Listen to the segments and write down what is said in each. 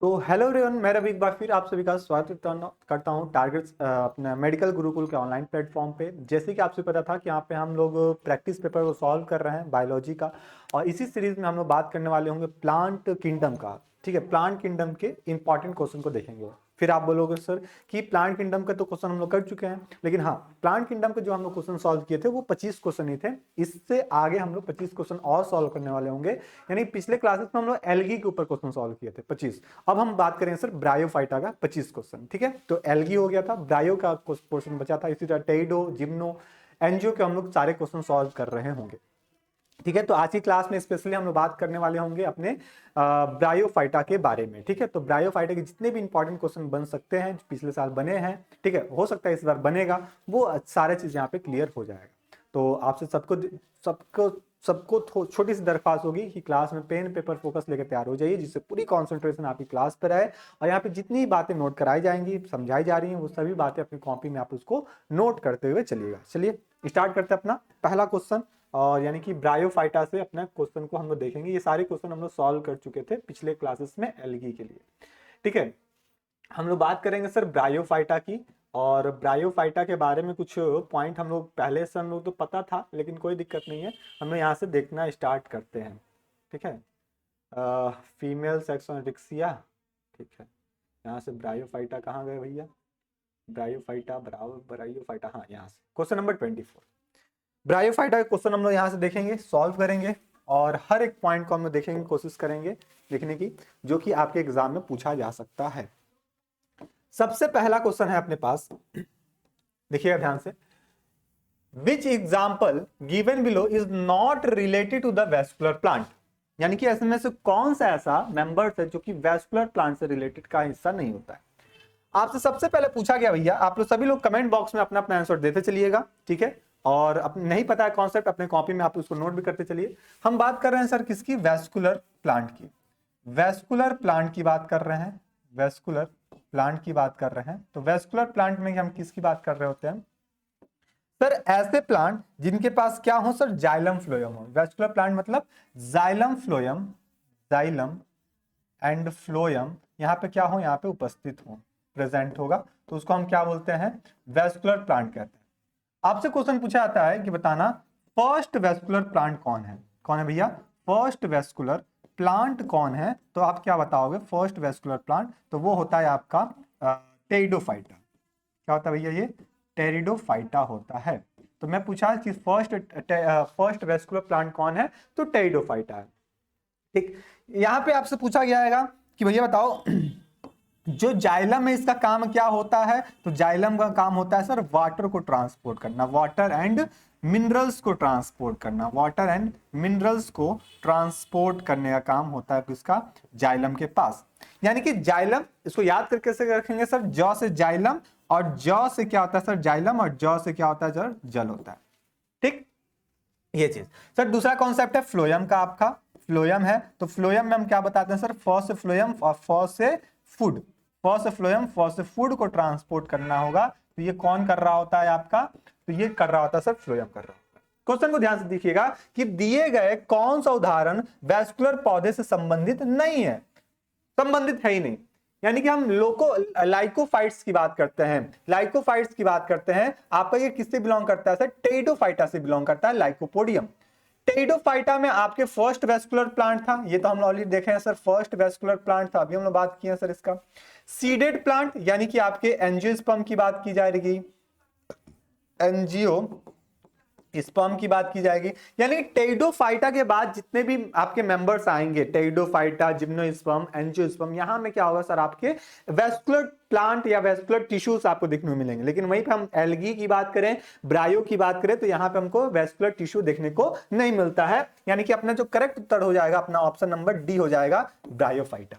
तो hello everyone, मैं रवि एक बार फिर आप सभी का स्वागत करता हूं टारगेट अपने मेडिकल गुरुकुल के ऑनलाइन प्लेटफॉर्म पे। जैसे कि आपसे पता था कि यहाँ पे हम लोग प्रैक्टिस पेपर को सॉल्व कर रहे हैं बायोलॉजी का, और इसी सीरीज में हम लोग बात करने वाले होंगे प्लांट किंगडम का। ठीक है, प्लांट किंगडम के इंपॉर्टेंट क्वेश्चन को देखेंगे। फिर आप बोलोगे सर कि प्लांट किंगडम का तो क्वेश्चन हम लोग कर चुके हैं, लेकिन हाँ, प्लांट किंगडम के जो हम लोग क्वेश्चन सॉल्व किए थे वो 25 क्वेश्चन ही थे। इससे आगे हम लोग 25 क्वेश्चन और सॉल्व करने वाले होंगे। यानी पिछले क्लासेस में हम लोग एल्गी के ऊपर क्वेश्चन सॉल्व किए थे 25। अब हम बात करें सर ब्रायोफाइटा का 25 क्वेश्चन। ठीक है, तो एल्गी हो गया था, ब्रायो का पोर्शन बचा था, इसी तरह टेइडो, जिम्नो, एनजीओ के हम लोग सारे क्वेश्चन सॉल्व कर रहे होंगे। ठीक है, तो आज की क्लास में स्पेशली हम लोग बात करने वाले होंगे अपने ब्रायोफाइटा के बारे में। ठीक है, तो ब्रायोफाइटा के जितने भी इंपॉर्टेंट क्वेश्चन बन सकते हैं, जो पिछले साल बने हैं, ठीक है, हो सकता है इस बार बनेगा, वो सारे चीज यहाँ पे क्लियर हो जाएगा। तो आपसे सबको सबको सबको छोटी सी दरख्वास्त होगी कि क्लास में पेन पेपर फोकस लेकर तैयार हो जाइए, जिससे पूरी कंसंट्रेशन आपकी क्लास पर आए। और यहाँ पे जितनी बातें नोट कराई जाएंगी, समझाई जा रही हैं, वो सभी बातें अपनी कॉपी में आप उसको नोट करते हुए चलिएगा। चलिए स्टार्ट करते हैं अपना पहला क्वेश्चन, और यानी कि ब्रायोफाइटा से अपने क्वेश्चन को हम लोग देखेंगे। ये सारे क्वेश्चन हम लोग सॉल्व कर चुके थे पिछले क्लासेस में एल्गी के लिए। ठीक है, हम लोग बात करेंगे सर ब्रायोफाइटा की। और ब्रायोफाइटा के बारे में कुछ पॉइंट हम लोग पहले से हम लोग तो पता था, लेकिन कोई दिक्कत नहीं है, हम लोग यहाँ से देखना स्टार्ट करते हैं। ठीक है, फीमेल सेक्स रिक्सिया। ठीक है, यहाँ से ब्रायोफाइटा कहाँ गए भैया? ब्रायोफाइटा ब्रायोफाइटा, हाँ, यहाँ से क्वेश्चन नंबर 24 ब्रायोफाइटा का क्वेश्चन हम लोग यहाँ से देखेंगे, सॉल्व करेंगे, और हर एक पॉइंट को हम लोग देखेंगे, कोशिश करेंगे लिखने की, जो कि आपके एग्जाम में पूछा जा सकता है। सबसे पहला क्वेश्चन है अपने पास, देखिएगा ध्यान से। Which example given below is not related to the vascular plant? यानी कि ऐसे में से कौन सा ऐसा मेंबर है जो कि वेस्कुलर प्लांट से रिलेटेड का हिस्सा नहीं होता है? आपसे सबसे पहले पूछा गया भैया, आप लोग सभी लोग कमेंट बॉक्स में अपना अपना आंसर देते चलिएगा। ठीक है, और नहीं पता है कॉन्सेप्ट, अपने कॉपी में आप उसको नोट भी करते चलिए। हम बात कर रहे हैं सर किसकी? वेस्कुलर प्लांट की। वेस्कुलर प्लांट की बात कर रहे हैं, वेस्कुलर प्लांट की बात कर रहे हैं। तो वेस्कुलर प्लांट में हम किसकी बात कर रहे होते हैं सर? ऐसे प्लांट जिनके पास क्या हो सर? जाइलम फ्लोएम हो। वेस्कुलर प्लांट मतलब xylem phloem, xylem and phloem यहाँ पे क्या हो? यहाँ पे उपस्थित हो, प्रेजेंट होगा, तो उसको हम क्या बोलते हैं? वेस्कुलर प्लांट कहते हैं। आपसे क्वेश्चन पूछा जाता है कि बताना फर्स्ट वेस्कुलर प्लांट कौन है? कौन है भैया फर्स्ट वेस्कुलर प्लांट? कौन है? तो आप क्या बताओगे फर्स्ट वेस्कुलर प्लांट? तो वो होता है आपका टेरिडोफाइटा। क्या होता है भैया? ये टेरिडोफाइटा होता है। तो मैं पूछा कि फर्स्ट वेस्कुलर प्लांट कौन है? तो टेरिडोफाइटा है। ठीक, यहाँ पे आपसे पूछा गया है कि भैया बताओ जो जाइलम है इसका काम क्या होता है? तो जाइलम का काम होता है सर वाटर को ट्रांसपोर्ट करना, वाटर एंड मिनरल्स को ट्रांसपोर्ट करना, वाटर एंड मिनरल्स को ट्रांसपोर्ट करने का काम होता है किसका? जाइलम के पास। यानी कि जाइलम, इसको याद करके से रखेंगे सर, जौ से जाइलम, और जौ से क्या होता है सर? जाइलम, और जौ से क्या होता है सर? जल होता है। ठीक, ये चीज। सर दूसरा कॉन्सेप्ट है फ्लोयम का, आपका फ्लोयम है। तो फ्लोयम में हम क्या बताते हैं सर? फॉ से फ्लोयम और फॉ से फूड, फॉ से फ्लोयम, फॉ से फूड को ट्रांसपोर्ट करना होगा। तो ये कौन कर रहा होता है आपका? तो ये कर रहा होता है सर फ्लोयम कर रहा होता है। क्वेश्चन को ध्यान से देखिएगा कि दिए गए कौन सा उदाहरण वैस्कुलर पौधे से संबंधित नहीं है? संबंधित है ही नहीं। यानी कि हम लाइकोफाइट्स की बात करते हैं, लाइकोफाइट्स की बात करते हैं, आपका ये किससे बिलोंग करता है सर? टेरिडोफाइटा से बिलोंग करता है, लाइकोपोडियम। टेरिडोफाइटा में आपके फर्स्ट वेस्कुलर प्लांट था, ये तो हम ऑलरेडी देखे हैं सर, फर्स्ट वेस्कुलर प्लांट था, अभी हम लोग बात किए हैं सर इसका। सीडेड प्लांट यानी कि आपके एंजियोस्पर्म की बात की जाएगी, एंजियो स्पर्म की बात की जाएगी। यानी टेरिडोफाइटा के बाद जितने भी आपके मेंबर्स आएंगे, टेरिडोफाइटा, जिम्नोस्पर्म, एंजियोस्पर्म, यहां में क्या होगा सर? आपके वेस्कुलर प्लांट या वेस्कुलर टिश्यूज आपको देखने को मिलेंगे। लेकिन वहीं पे हम एल्गी की बात करें, ब्रायो की बात करें, तो यहां पे हमको वेस्कुलर टिश्यू देखने को नहीं मिलता है। यानी कि अपना जो करेक्ट उत्तर हो जाएगा, अपना ऑप्शन नंबर डी हो जाएगा, ब्रायोफाइटा।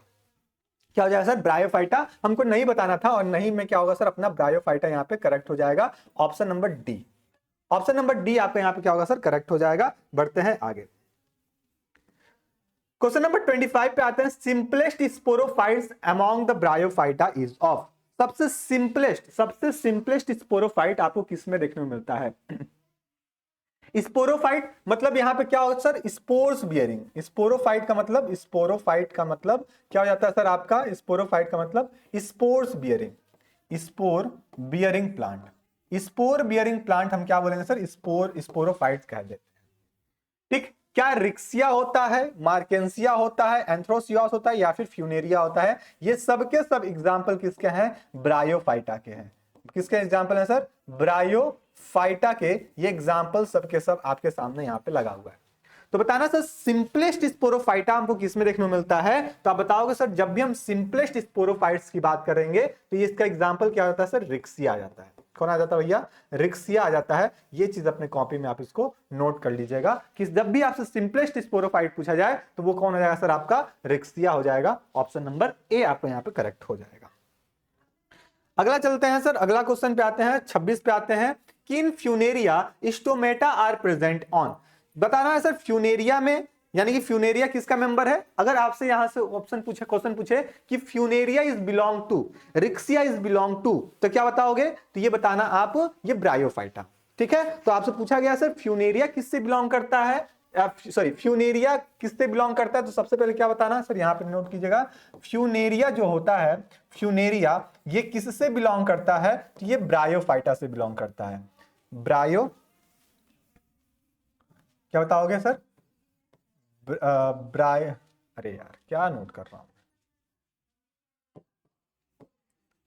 क्या हो जाएगा सर? ब्रायोफाइटा हमको नहीं बताना था, और नहीं में क्या होगा सर? अपना ब्रायोफाइटा यहाँ पे करेक्ट हो जाएगा, option number D. Option number D आपका यहाँ पे क्या होगा सर? करेक्ट हो जाएगा। बढ़ते हैं आगे, क्वेश्चन नंबर 25 पे आते हैं। Simplest sporophytes among the Bryophyta is of? सबसे सिंपलेस्ट स्पोरोफाइट आपको किस में देखने को मिलता है? स्पोरोफाइट मतलब यहाँ पे क्या होगा सर, स्पोर्स बियरिंग। स्पोरोफाइट का मतलब, स्पोरोफाइट का मतलब क्या हो जाता है सर आपका, स्पोरोफाइट का मतलब spores bearing, spore bearing plant. Spore bearing plant हम क्या बोलेंगे सर, स्पोरोफाइट कह देते हैं। ठीक, क्या रिक्सिया होता है, मार्केंसिया होता है, एंथ्रोसियोस होता है या फिर फ्यूनेरिया होता है, ये सब के सब एग्जाम्पल किसके हैं, ब्रायोफाइटा के हैं। किसके एग्जाम्पल है सर, ब्रायोफाइटा के। ये एग्जाम्पल सब के सब आपके सामने यहाँ पे लगा हुआ है। तो बताना सर सिंपलेस्ट स्पोरोफाइटा हमको किसमें देखने को मिलता है, तो आप बताओगे सर जब भी हम सिंपलेस्ट स्पोरोफाइट्स की बात करेंगे तो ये इसका एग्जांपल क्या होता है सर, रिक्सिया आ जाता है। कौन आ जाता है भैया, रिक्सिया आ जाता है। ये चीज अपने कॉपी में आप इसको नोट कर लीजिएगा कि जब भी आपसे सिंपलेस्ट स्पोरोफाइट पूछा जाए तो वो कौन हो जाएगा सर, आपका रिक्सिया हो जाएगा। ऑप्शन नंबर ए आपका यहाँ पे करेक्ट हो जाएगा। अगला चलते हैं सर, अगला क्वेश्चन पे आते हैं, 26 पे आते हैं कि in Funaria stomata are present on. बताना है सर फ्यूनेरिया में, यानी कि फ्यूनेरिया किसका मेंबर है। अगर आपसे यहां से ऑप्शन पूछे, क्वेश्चन पूछे कि Funaria is belong to, Riccia is belong to, तो क्या बताओगे, तो ये बताना आप ये ब्रायोफाइटा। ठीक है, तो आपसे पूछा गया सर फ्यूनेरिया किससे बिलोंग करता है, सॉरी फ्यूनेरिया किससे बिलोंग करता है, तो सबसे पहले क्या बताना सर, यहां पे नोट कीजिएगा, फ्यूनेरिया जो होता है, फ्यूनेरिया ये किससे बिलोंग करता है, तो ये ब्रायोफाइटा से बिलोंग करता है। ब्रायो, क्या बताओगे सर, ब्राय, अरे यार क्या नोट कर रहा हूं,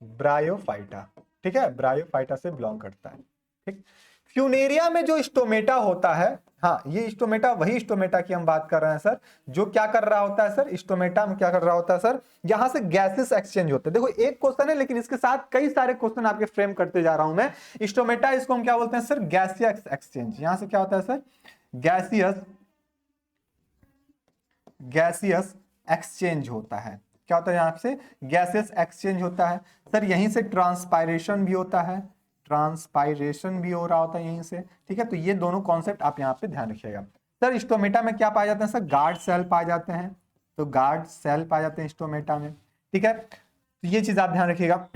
ब्रायोफाइटा। ठीक है, ब्रायोफाइटा से बिलोंग करता है। ठीक, फ्यूनेरिया में जो स्टोमेटा होता है, हाँ ये स्टोमेटा वही स्टोमेटा की हम बात कर रहे हैं सर, जो क्या कर रहा होता है सर, स्टोमेटा में क्या कर रहा होता है सर, यहां से गैसेस एक्सचेंज होते हैं। देखो एक क्वेश्चन है लेकिन इसके साथ कई सारे क्वेश्चन आपके फ्रेम करते जा रहा हूं मैं। स्टोमेटा, इसको हम क्या बोलते हैं सर, गैसियस एक्सचेंज। यहां से क्या होता है सर, गैसियस, गैसियस एक्सचेंज होता है। क्या होता है यहां से, गैसेस एक्सचेंज होता है सर। यहीं से ट्रांसपायरेशन भी होता है, ट्रांसपायरेशन भी हो रहा होता है यहीं से। ठीक है, तो ये दोनों कॉन्सेप्ट आप यहाँ पे ध्यान रखिएगा। सर स्टोमेटा में क्या पाए जाते हैं सर, गार्ड सेल पाए जाते हैं, तो गार्ड सेल पाए जाते हैं स्टोमेटा में। ठीक है, तो ये चीज आप ध्यान रखिएगा,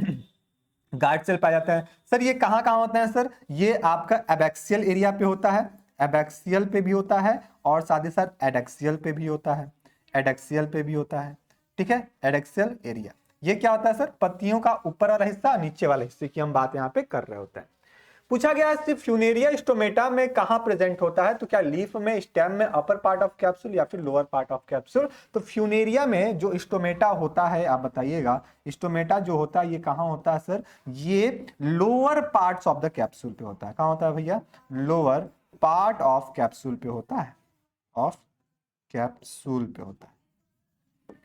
गार्ड सेल पाए जाते हैं। सर ये कहाँ कहाँ होता है सर, ये आपका एबैक्सियल एरिया पे होता है, एबैक्सियल पे भी होता है और साथ ही साथ एडेक्सियल पे भी होता है, एडेक्सियल पे भी होता है। ठीक है, एडेक्सियल एरिया ये क्या होता है सर, पत्तियों का ऊपर वाला हिस्सा, नीचे वाले हिस्से की हम बात यहाँ पे कर रहे होते हैं। पूछा गया सिर्फ फ्यूनेरिया स्टोमेटा में कहां प्रेजेंट होता है, तो क्या लीफ में, स्टेम में, अपर पार्ट ऑफ कैप्सूल या फिर लोअर पार्ट ऑफ कैप्सूल। तो फ्यूनेरिया में जो स्टोमेटा होता है, आप बताइएगा, स्टोमेटा जो होता है ये कहां होता है सर, ये lower parts of the capsule पे होता है। कहां होता है भैया, लोअर पार्ट ऑफ कैप्सूल पे होता है, ऑफ कैप्सूल पे होता है,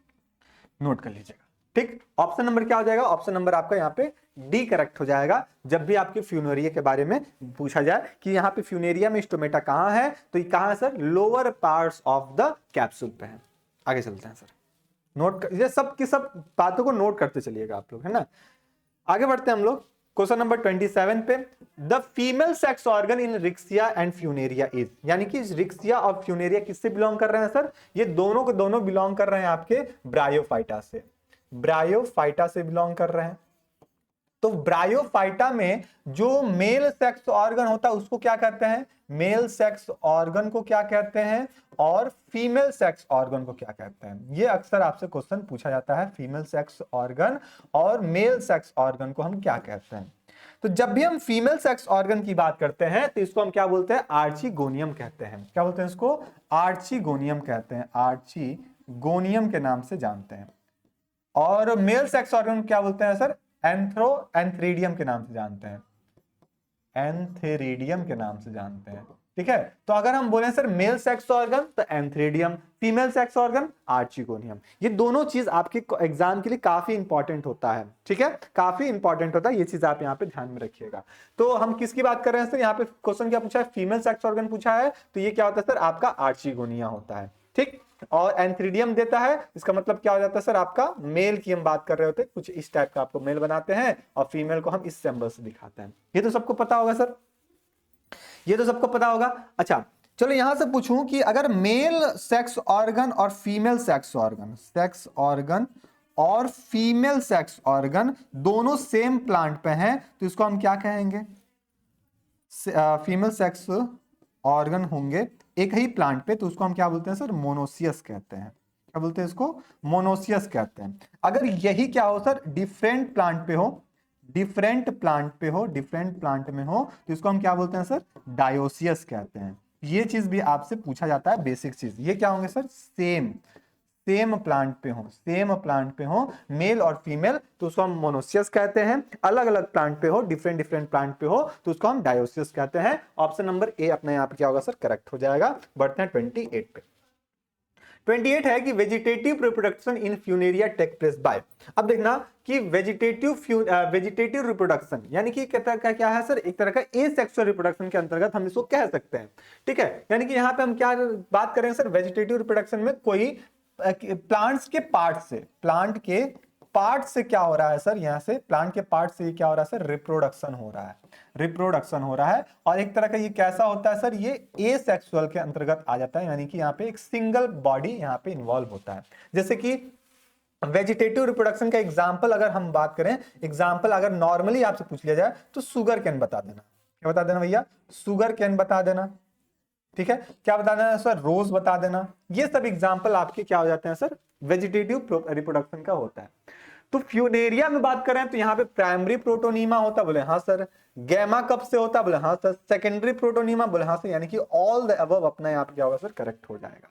नोट कर लीजिएगा। ठीक, ऑप्शन नंबर क्या हो जाएगा, ऑप्शन नंबर आपका यहाँ पे डी करेक्ट हो जाएगा। जब भी आपके फ्यूनेरिया के बारे में पूछा जाए कि यहाँ पे फ्यूनेरिया में स्टोमेटा कहाँ है, तो ये कहाँ है sir, lower parts of the capsule पे है। आगे चलते हैं सर, नोट कर, ये सब की सब बातों को नोट करते चलिएगा आप लोग, है ना। आगे बढ़ते हैं हम लोग क्वेश्चन नंबर 27 पे, the female sex organ in Riccia and Funaria is, यानी कि रिक्सिया और फ्यूनेरिया किससे बिलोंग कर रहे हैं सर, ये दोनों के दोनों बिलोंग कर रहे हैं आपके ब्रायोफाइटा से, ब्रायोफाइटा से बिलोंग कर रहे हैं। तो ब्रायोफाइटा में जो मेल सेक्स ऑर्गन होता है उसको क्या कहते हैं, मेल सेक्स ऑर्गन को क्या कहते हैं, और फीमेल सेक्स ऑर्गन को क्या कहते हैं। ये अक्सर आपसे क्वेश्चन पूछा जाता है, फीमेल सेक्स ऑर्गन और मेल सेक्स ऑर्गन को हम क्या कहते हैं। तो जब भी हम फीमेल सेक्स ऑर्गन की बात करते हैं तो इसको हम क्या बोलते हैं, आर्चीगोनियम कहते हैं। क्या बोलते हैं इसको, आर्चीगोनियम कहते हैं, आर्चीगोनियम के नाम से जानते हैं। और मेल सेक्स ऑर्गन क्या बोलते हैं सर, एंथ्रीडियम के नाम से जानते हैं, एंथेरिडियम के नाम से जानते हैं। ठीक है, तो अगर हम बोले सर मेल सेक्स ऑर्गन तो एंथ्रेडियम, फीमेल सेक्स ऑर्गन आर्चिगोनियम। ये दोनों चीज आपके एग्जाम के लिए काफी इंपॉर्टेंट होता है। ठीक है, काफी इंपॉर्टेंट होता है, ये चीज आप यहाँ पे ध्यान में रखिएगा। तो हम किसकी बात कर रहे हैं सर, यहाँ पे क्वेश्चन क्या पूछा है, फीमेल सेक्स ऑर्गन पूछा है, तो ये क्या होता है सर, आपका आर्चिगोनिया होता है। ठीक, और एंथ्रीडियम देता है, इसका मतलब क्या हो जाता है सर, आपका मेल की हम बात कर रहे होते हैं, कुछ इस टाइप का आपको मेल बनाते हैं और फीमेल को हम इस सिंबल से दिखाते हैं। ये तो सबको पता होगा सर, ये तो सबको पता होगा। अच्छा चलो यहां से पूछूं कि अगर मेल सेक्स ऑर्गन और female sex organ, sex organ और फीमेल सेक्स ऑर्गन दोनों सेम प्लांट पे हैं तो इसको हम क्या कहेंगे, फीमेल सेक्स ऑर्गन होंगे एक ही प्लांट पे तो उसको हम क्या बोलते हैं सर, मोनोसियस कहते हैं। क्या बोलते हैं इसको, मोनोसियस कहते हैं। अगर यही क्या हो सर, डिफरेंट प्लांट पे हो, डिफरेंट प्लांट पे हो, डिफरेंट प्लांट में हो तो इसको हम क्या बोलते हैं सर, डायोसियस कहते हैं। ये चीज भी आपसे पूछा जाता है, बेसिक चीज। ये क्या होंगे सर, सेम सेम प्लांट पे हो, सेम प्लांट पे हो मेल और फीमेल तो उसको हम मोनोसियस कहते हैं। अलग अलग प्लांट पे हो, डिफरेंट डिफरेंट प्लांट पे हो तो उसको हम डायोसियस कहते हैं। ऑप्शन नंबर ए अपने यहाँ पे क्या होगा सर, करेक्ट हो जाएगा। बढ़ते हैं 28 पे। 28 है कि vegetative reproduction in Funaria take place by. अब देखना कि वेजिटेटिव रिप्रोडक्शन यानी कि क्या है सर, एक तरह का एसेक्सुअल रिप्रोडक्शन के अंतर्गत हम इसको कह सकते हैं। ठीक है, यानी कि यहाँ पे हम क्या बात करें सर, वेजिटेटिव रिप्रोडक्शन में कोई प्लांट्स के पार्ट से, प्लांट के पार्ट से क्या हो रहा है सर, यहां से प्लांट के पार्ट से क्या हो रहा है सर, रिप्रोडक्शन हो रहा है, रिप्रोडक्शन हो रहा है। और एक तरह का ये कैसा होता है सर, ये एसेक्सुअल के अंतर्गत आ जाता है, यानी कि यहाँ पे एक सिंगल बॉडी यहाँ पे इन्वॉल्व होता है। जैसे कि वेजिटेटिव रिप्रोडक्शन का एग्जाम्पल अगर हम बात करें, एग्जाम्पल अगर नॉर्मली आपसे पूछ लिया जाए तो शुगर कैन बता देना। क्या बता देना भैया, शुगर कैन बता देना। ठीक है, क्या बता देना सर, रोज बता देना। ये सब एग्जाम्पल आपके क्या हो जाते हैं सर, वेजिटेटिव रिप्रोडक्शन का होता है। तो फ्यूनेरिया में बात करें तो यहाँ पे प्राइमरी प्रोटोनीमा होता, बोले हाँ सर। गैमा कब से होता, बोले हाँ सर। सेकेंडरी प्रोटोनीमा, बोले हाँ सर। यानी कि ऑल द अबव अपना यहाँ पे क्या होगा सर, करेक्ट हो जाएगा।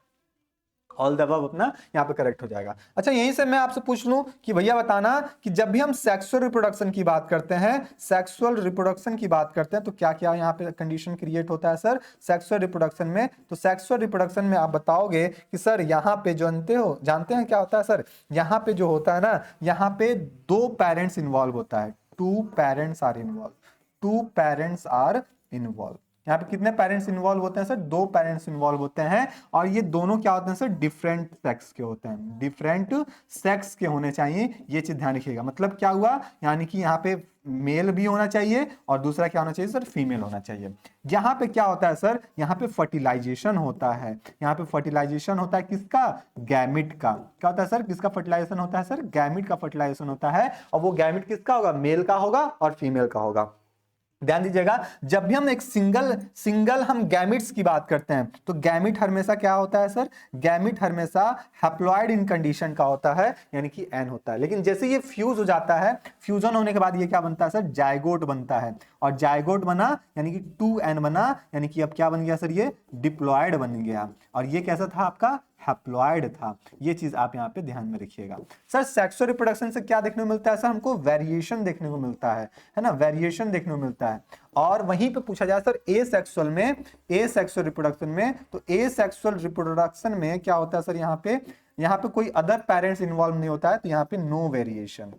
ऑल द अबव अपना यहाँ पे करेक्ट हो जाएगा। अच्छा, यहीं से मैं आपसे पूछ लूं कि भैया बताना कि जब भी हम सेक्सुअल रिप्रोडक्शन की बात करते हैं, सेक्सुअल रिप्रोडक्शन की बात करते हैं तो क्या क्या यहाँ पे कंडीशन क्रिएट होता है सर, सेक्सुअल रिप्रोडक्शन में। तो सेक्सुअल रिप्रोडक्शन में आप बताओगे कि सर यहाँ पे जानते हैं क्या होता है सर, यहाँ पे जो होता है ना, यहाँ पे 2 पेरेंट्स इन्वॉल्व होता है, 2 parents are involve, 2 parents are involve. यहाँ पे कितने पेरेंट्स इन्वॉल्व होते हैं सर, 2 पेरेंट्स इन्वॉल्व होते हैं। और ये दोनों क्या होते हैं सर, डिफरेंट सेक्स के होते हैं, डिफरेंट सेक्स के होने चाहिए। ये चीज ध्यान रखिएगा। मतलब क्या हुआ, यानी कि यहाँ पे मेल भी होना चाहिए और दूसरा क्या होना चाहिए सर, फीमेल होना चाहिए। यहाँ पे क्या होता है सर, यहाँ पे फर्टिलाइजेशन होता है। यहाँ पे फर्टिलाइजेशन होता है किसका, गैमिट का। क्या होता है सर, किसका फर्टिलाइजेशन होता है सर, गैमिट का फर्टिलाइजेशन होता है। और वो गैमिट किसका होगा, मेल का होगा और फीमेल का होगा। ध्यान दीजिएगा, जब भी हम एक सिंगल हम गैमिट्स की बात करते हैं तो गैमिट हमेशा क्या होता है सर, गैमिट हमेशा हैप्लॉइड इन कंडीशन का होता है, यानी कि एन होता है। लेकिन जैसे ये फ्यूज हो जाता है, फ्यूजन होने के बाद ये क्या बनता है सर, जायगोट बनता है। और जायगोट बना यानी कि 2n बना, यानी कि अब क्या बन गया सर, ये डिप्लॉयड बन गया। और ये कैसा था आपका, हैप्लॉइड था। ये चीज आप यहाँ पे ध्यान में रखिएगा। सर सेक्सुअल रिप्रोडक्शन से क्या देखने को मिलता है सर, हमको वेरिएशन देखने को मिलता है ना, वेरिएशन देखने को मिलता है। और वहीं पे पूछा जाए सर एसेक्सुअल में, एसेक्सुअल रिप्रोडक्शन में, तो एसेक्सुअल रिप्रोडक्शन में क्या होता है सर, यहाँ पे कोई अदर पेरेंट्स इन्वॉल्व नहीं होता है, तो यहाँ पे नो वेरिएशन,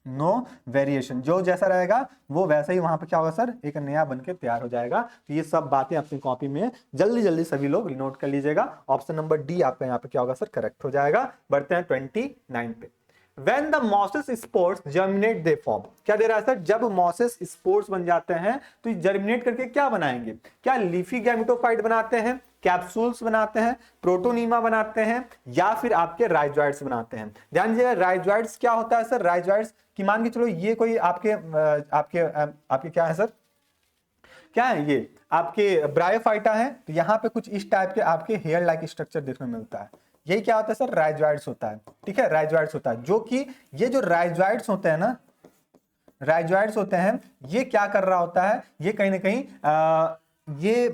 नो वेरिएशन। जो जैसा रहेगा वो वैसा ही वहां पे क्या होगा सर, एक नया बनके तैयार हो जाएगा। तो ये सब बातें अपनी कॉपी में जल्दी जल्दी सभी लोग नोट कर लीजिएगा। ऑप्शन नंबर डी आपका यहाँ पे क्या होगा सर, करेक्ट हो जाएगा। बढ़ते हैं 29 पे। When the mosses spores germinate they form। क्या दे रहा है सर, जब मॉसेस स्पोर्स बन जाते हैं तो जर्मिनेट करके क्या बनाएंगे, क्या लीफी गैमेटोफाइट बनाते हैं, कैप्सूल्स बनाते हैं, प्रोटोनीमा बनाते हैं, या फिर आपके राइजोइड्स बनाते हैं। ध्यान दीजिएगा, राइजोइड्स क्या होता है सर, राइजोइड्स की मान के चलो ये कोई आपके आपके क्या है सर, क्या है ये आपके ब्रायोफाइटा है। तो यहाँ पे कुछ इस टाइप के आपके हेयर लाइक स्ट्रक्चर देखने को मिलता है। यही क्या होता है सर, राइजोइड्स होता है। ठीक है, राइजोइड्स होता है, जो कि ये जो राइजोइड्स होते हैं ना, राइजोइड्स होते हैं, ये क्या कर रहा होता है, ये कहीं ना कहीं ये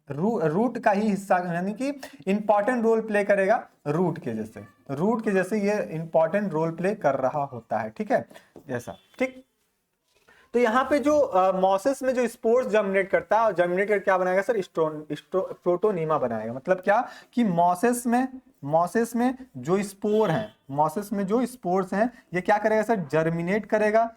रूट का ही हिस्सा, यानी कि इंपॉर्टेंट रोल प्ले करेगा रूट के जैसे ये इंपॉर्टेंट रोल प्ले कर रहा होता है। ठीक है, जैसा ठीक। तो यहाँ पे जो मॉसेस में जो स्पोर्स जर्मिनेट करता है और जर्मिनेट करके क्या बनाएगा सर, प्रोटोनीमा बनाएगा। मतलब क्या कि मॉसेस में जो स्पोर हैं, मॉसेस में जो स्पोर्स हैं, ये क्या करेगा सर, जर्मिनेट करेगा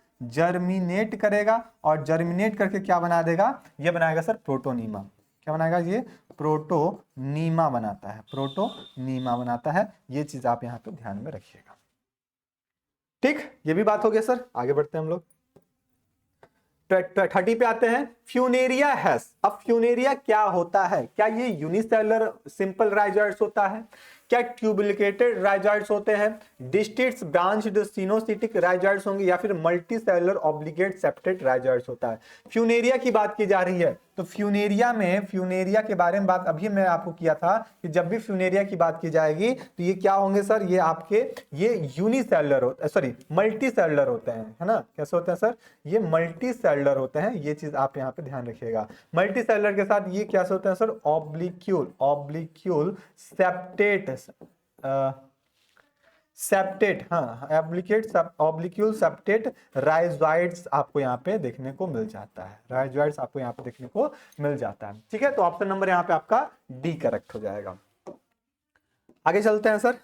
और जर्मिनेट करके क्या बना देगा, ये बनाएगा सर प्रोटोनीमा। क्या बनाएगा, ये प्रोटोनीमा बनाता है। ये चीज आप यहाँ पे ध्यान में रखिएगा। ठीक, ये भी बात हो गया सर। आगे बढ़ते हैं हम लोग 30 पे आते हैं। Funaria has. अब फ्यूनेरिया क्या होता है, क्या ये यूनिसेलुलर सिंपल राइजोइड्स होता है, क्या ट्यूबुलिकेटेड राइजोइड्स होते हैं, डिस्टेट्स ब्रांच्ड सिनोसिटिक राइजोइड्स होंगे, या फिर multi cellular obligate septate rhizoids होता है। फ्यूनेरिया की बात की जा रही है तो फ्यूनेरिया के बारे में बात अभी मैं आपको किया था कि जब भी फ्यूनेरिया की बात की जाएगी तो ये क्या होंगे सर, ये आपके ये यूनिसेलुलर मल्टी सेलुलर होते हैं, है ना। कैसे होते हैं सर, ये मल्टी सेलुलर होते हैं, ये चीज आप यहाँ पे ध्यान रखिएगा। मल्टी सेलुलर के साथ ये कैसे होते हैं सर, ऑब्लिक्यूल सेप्टेट, हाँ ऑब्लिक्यूल सेप्टेट राइजोइड्स आपको यहाँ पे देखने को मिल जाता है, राइजोइड्स आपको यहाँ पे देखने को मिल जाता है। ठीक है, तो ऑप्शन नंबर यहाँ पे आपका डी करेक्ट हो जाएगा। आगे चलते हैं सर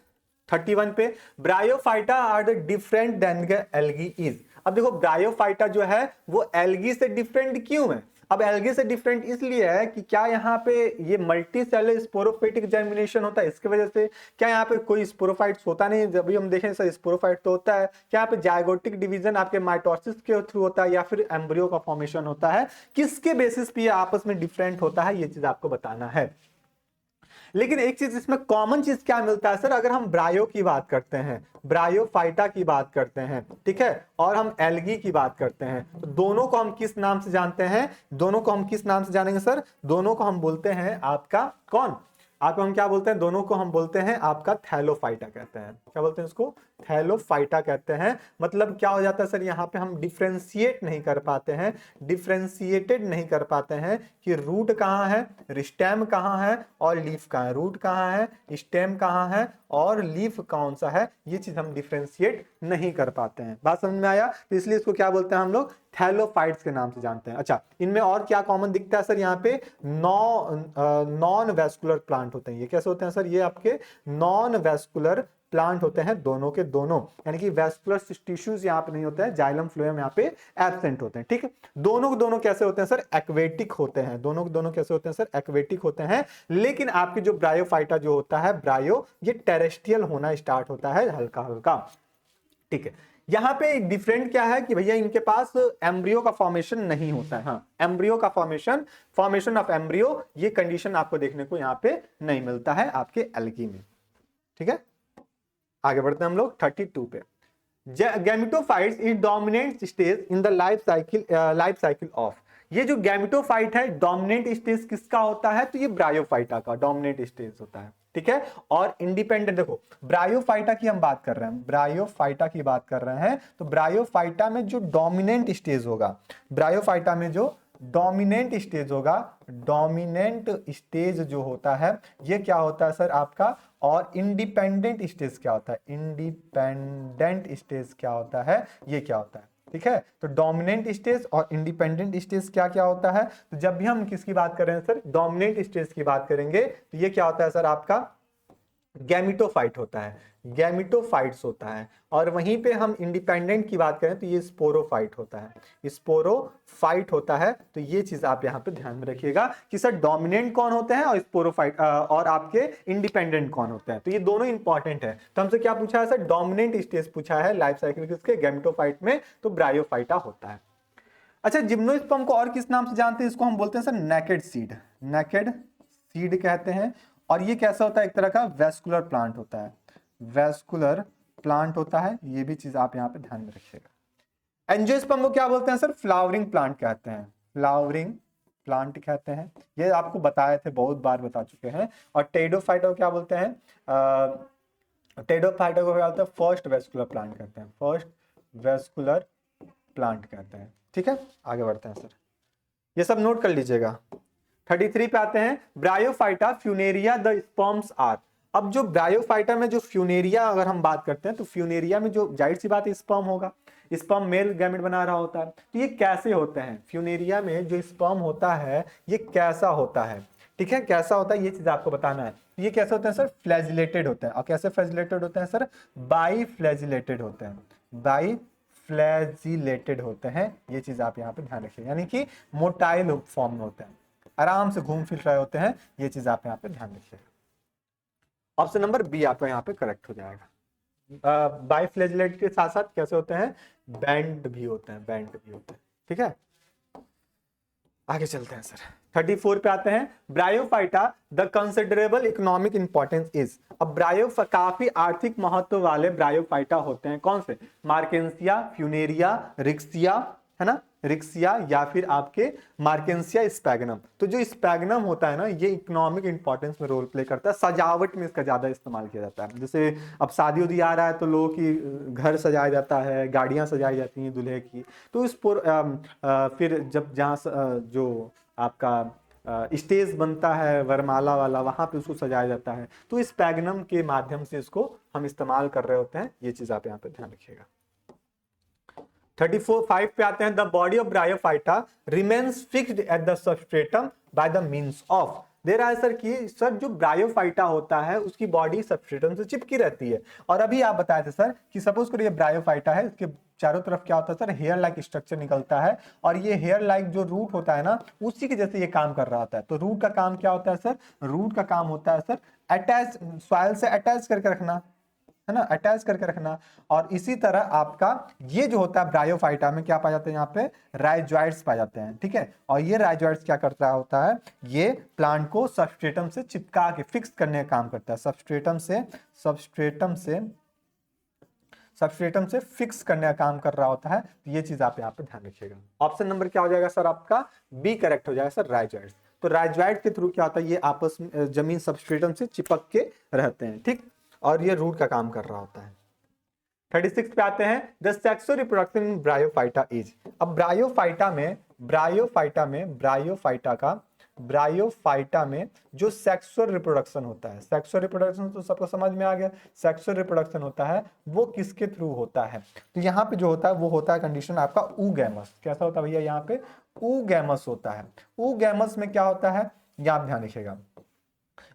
31 पे, Bryophyta are the different than algae is. अब देखो ब्रायोफाइटा जो है वो एल्गी से डिफरेंट क्यों है। अब एल्गी से डिफरेंट इसलिए है कि क्या यहाँ पे ये मल्टी सेलुलर स्पोरोफाइटिक जर्मिनेशन होता है, इसके वजह से क्या यहाँ पे कोई स्पोरोफाइट्स होता नहीं। जब भी हम देखें सर स्पोरोफाइट तो होता है, क्या यहाँ पे जायगोटिक डिवीजन आपके माइटोसिस के थ्रू होता है या फिर एम्ब्रियो का फॉर्मेशन होता है, किसके बेसिस पे आपस में डिफरेंट होता है, ये चीज आपको बताना है। लेकिन एक चीज इसमें कॉमन चीज क्या मिलता है सर, अगर हम ब्रायो की बात करते हैं, ब्रायोफाइटा की बात करते हैं, ठीक है, और हम एल्गी की बात करते हैं, तो दोनों को हम किस नाम से जानते हैं, दोनों को हम किस नाम से जानेंगे सर, दोनों को हम बोलते हैं आपका कौन, आपको हम क्या बोलते हैं, दोनों को हम बोलते हैं आपका थैलोफाइटा कहते हैं। क्या बोलते हैं उसको, थैलोफाइटा कहते हैं। मतलब क्या हो जाता है सर, यहाँ पे हम डिफ्रेंशिएट नहीं कर पाते हैं, डिफ्रेंशिएटेड नहीं कर पाते हैं कि रूट कहाँ है, स्टेम कहाँ है और लीफ कहाँ है, रूट कहाँ है, स्टेम कहाँ है और लीफ कौन सा है, ये चीज हम डिफ्रेंशिएट नहीं कर पाते हैं। बात समझ में आया, तो इसलिए इसको क्या बोलते हैं हम लोग, थैलोफाइट्स के नाम से जानते हैं। अच्छा, इनमें और क्या कॉमन दिखता है सर, यहाँ पे नॉन वेस्कुलर प्लांट होते हैं। ये कैसे होते हैं सर, ये आपके नॉन वेस्कुलर प्लांट होते हैं, दोनों के दोनों, यानी कि वेस्कुलर टिश्यूज यहाँ पे नहीं होते हैं, जाइलम फ्लोएम यहाँ पे एब्सेंट होते हैं। ठीक है, दोनों के दोनों कैसे होते हैं सर, एक्वेटिक होते हैं, दोनों के दोनों कैसे होते हैं सर, एक्वेटिक होते हैं। लेकिन आपके जो ब्रायोफाइटा जो होता है ब्रायो, ये टेरेस्ट्रियल होना स्टार्ट होता है हल्का हल्का। ठीक है, यहाँ पे डिफरेंट क्या है कि भैया इनके पास एम्ब्रियो का फॉर्मेशन नहीं होता है। हाँ, एम्ब्रियो का फॉर्मेशन ऑफ एम्ब्रियो, ये कंडीशन आपको देखने को यहाँ पे नहीं मिलता है आपके एल्गी में। ठीक है, आगे बढ़ते हैं हम लोग 32 पे। Gametophytes is dominant stage in the life cycle of. ये जो गैमेटोफाइट है डोमिनेंट स्टेज किसका होता है, तो ये ब्रायोफाइटा का डोमिनेंट स्टेज होता है। ठीक है, और इंडिपेंडेंट, देखो ब्रायोफाइटा की हम बात कर रहे हैं, ब्रायोफाइटा की बात कर रहे हैं, तो ब्रायोफाइटा में जो डोमिनेंट स्टेज होगा, ब्रायोफाइटा में जो डोमिनेंट स्टेज होगा, डोमिनेंट स्टेज जो होता है ये क्या होता है सर आपका, और इंडिपेंडेंट स्टेज क्या होता है, इंडिपेंडेंट स्टेज क्या होता है, ये क्या होता है। ठीक है, तो डोमिनेंट स्टेज और इंडिपेंडेंट स्टेज क्या क्या होता है, तो जब भी हम किसकी बात कर रहे हैं सर, डोमिनेंट स्टेज की बात करेंगे, तो ये क्या होता है सर आपका, गैमेटोफाइट होता है, गैमेटोफाइट्स होता है। और वहीं पे हम इंडिपेंडेंट की बात करें तो ये स्पोरोफाइट होता है, स्पोरोफाइट होता है। तो ये चीज आप यहाँ पे ध्यान में रखिएगा कि सर डोमिनेंट कौन होते हैं और स्पोरोफाइट और आपके इंडिपेंडेंट कौन होते हैं, तो ये दोनों इंपॉर्टेंट है। तो हमसे क्या पूछा है सर, डोमिनेंट स्टेज पूछा है लाइफ साइकिल किसके, गैमेटोफाइट में, तो ब्रायोफाइटा होता है। अच्छा, जिम्नोस्पर्म को और किस नाम से जानते हैं, इसको हम बोलते हैं sir naked seed, naked seed कहते हैं। और ये कैसा होता है, एक तरह का वेस्कुलर प्लांट होता है, वेस्कुलर प्लांट होता है, ये भी चीज आप यहाँ पे ध्यान में रखिएगा। एंजियोस्पर्म को क्या बोलते हैं सर, फ्लावरिंग प्लांट कहते हैं, फ्लावरिंग प्लांट कहते हैं, ये आपको बताए थे, बहुत बार बता चुके हैं। और टेडोफाइटा को क्या बोलते हैं, टेडोफाइटा को क्या बोलते हैं, फर्स्ट वेस्कुलर प्लांट कहते हैं, फर्स्ट वेस्कुलर प्लांट कहते हैं। ठीक है, आगे बढ़ते हैं सर, ये सब नोट कर लीजिएगा। 33 पे आते हैं, Bryophyta Funaria the sperms are. अब जो ब्रायोफाइटा में जो फ्यूनेरिया अगर हम बात करते हैं, तो फ्यूनेरिया में जो जाहिर सी बात है स्पर्म होगा, स्पर्म मेल गैमेट बना रहा होता है। तो ये कैसे होते हैं, फ्यूनेरिया में जो स्पर्म होता है ये कैसा होता है, ठीक है, कैसा होता है ये चीज आपको बताना है। ये कैसे होते हैं सर, फ्लैजिलेटेड होते हैं। और कैसे फ्लैजिलेटेड होते हैं सर, बाई फ्लैजिलेटेड होते हैं, बाई फ्लैजिलेटेड होते हैं। ये चीज आप यहाँ पे ध्यान रखिए, यानी कि मोटाइल फॉर्म में होते हैं, आराम से घूम फिर रहे होते हैं, ये चीज आप यहाँ पे ध्यान रखिएगा। ऑप्शन नंबर बी आपका यहाँ पे करेक्ट हो जाएगा। बाइफ्लैजिलेट के साथ साथ कैसे होते हैं, बैंड भी होते हैं, बैंड भी होते हैं। ठीक है, आगे चलते हैं सर, 34 पे आते हैं, bryophyta the considerable economic importance is. अब काफी आर्थिक महत्व वाले ब्रायोफाइटा होते हैं, कौन से, मार्केंसिया, फ्यूनेरिया, रिक्सिया, है ना, रिक्सिया या फिर आपके मार्केंसिया स्पैगनम। तो जो स्पैगनम होता है ना, ये इकोनॉमिक इंपॉर्टेंस में रोल प्ले करता है, सजावट में इसका ज्यादा इस्तेमाल किया जाता है। जैसे अब शादी उदी आ रहा है तो लोगों की घर सजाया जाता है, गाड़ियां सजाई जाती हैं दूल्हे की, तो फिर जब जो आपका स्टेज बनता है वरमाला वाला, वहां पे उसको सजाया जाता है, तो इस पैगनम के माध्यम से इसको हम इस्तेमाल कर रहे होते हैं। ये चीज आप यहाँ पे ध्यान रखिएगा। 34 पे आते हैं, the body of Bryophyta remains fixed at the substratum by the means of. दे रहा है सर कि सर जो ब्रायोफाइटा होता है उसकी बॉडी सबस्ट्रेटम से चिपकी रहती है। और अभी आप बताए थे सर कि सपोज करिए ब्रायोफाइटा है, इसके चारों तरफ क्या होता है सर, हेयर लाइक स्ट्रक्चर निकलता है, और ये हेयर लाइक जो रूट होता है ना, उसी के जैसे ये काम कर रहा होता है। तो रूट का काम क्या होता है सर, रूट का काम होता है सर अटैच, सॉइल से अटैच करके रखना, है ना, अटैच करके रखना। और इसी तरह आपका ये जो होता है ब्रायोफाइटा में क्या पाया जाता है, यहाँ पे राइजोइड्स पाए जाते हैं, ठीक है। और ये राइजोइड्स क्या करता होता है, ये प्लांट को सबस्ट्रेटम से चिपका के फिक्स करने का काम करता है, सबस्ट्रेटम से फिक्स करने का काम कर रहा होता है। तो ये चीज आप यहाँ पे ध्यान रखिएगा। ऑप्शन नंबर क्या हो जाएगा सर, आपका बी करेक्ट हो जाएगा सर, राइजोइड्स। तो राइजोइड के थ्रू क्या होता है, ये आपस में जमीन सबस्ट्रेटम से चिपक के रहते हैं, ठीक, और ये रूट का काम कर रहा होता है। 36 पे आते हैं, the sexual reproduction in bryophyta is. अब ब्रायोफाइटा में जो सेक्सुअल रिप्रोडक्शन होता है, सेक्सुअल रिप्रोडक्शन तो सबको समझ में आ गया, सेक्सुअल रिप्रोडक्शन होता है वो किसके थ्रू होता है। तो यहाँ पे जो होता है वो होता है कंडीशन आपका ऊगैमस। कैसा होता है भैया, यहाँ पे ऊगैमस होता है। ऊगैमस में क्या होता है, ये आप ध्यान रखिएगा।